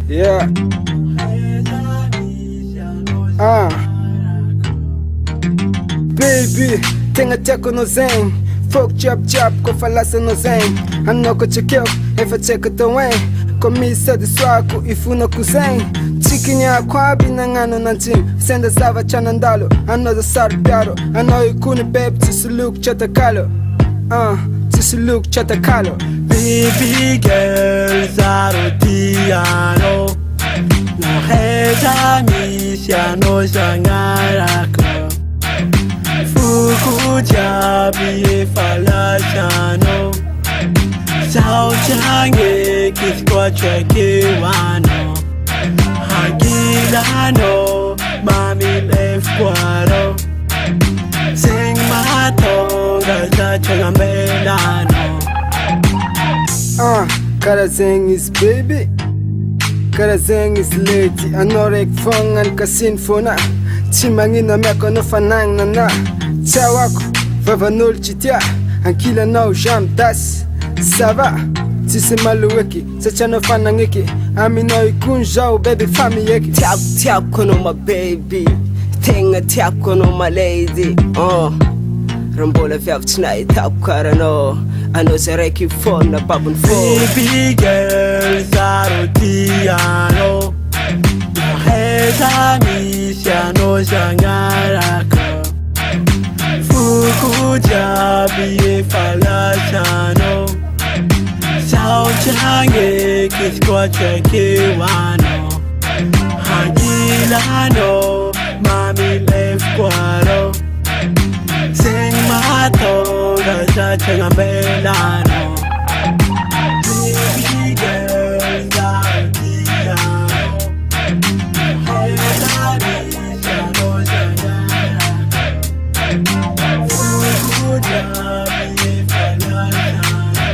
Yeah. Baby, tenga tiako no zen. Folk chop chop, ko falasa no zen. Anoko chekeo, efa cheka to wen. Komisa de swako, ifuna kuzen. Chikinya kwa binangano nantin. Senda zava chanandalo, another sar piaro. Ano ikuni babe, tisuluk chata kalo. Tisuluk chata kalo. Baby girl, Zarotiano. No heza misiano sangarako. Fuku jabi falachano. Sao change kiskwa chekiwano. Hagilano, mami lefkwaro. Sing matonga za changamelano. Karazeng is baby, Karazeng is lady. Anorek fong an kasin fona. Chimangina meko no fanang na. Chawako, vavanol chitia. Ankila no jam das. Sava, tise maluweki. Sachano fanangeki. Amino ikunjao baby fami yeki. Tap tap kono my baby. Tenga tap kono my lady. Rambola fiaf tonight tap karano. I know Sereki phone na babun phone. Baby girl, Zarotiano. Heza misiano sangarako. Fuku jabi falachano. Sao change kiskwa chekiwano. Hagilano, mami lefkwaro. Sing matonga za changamelano. Baby girl, Zarotiano. Heza misiano sangarako. Fuku jabi falachano.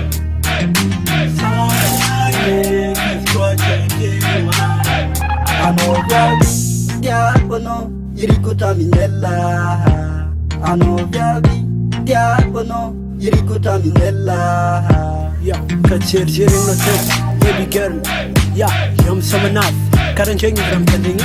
Sao change kiskwa chekiwano. Ano viavi, diacono, irikuta minella. Ano viavi, diacono, irikuta minella. Yeah, kachir no test, baby girl. Yeah, yum some enough. Karan changing from telling.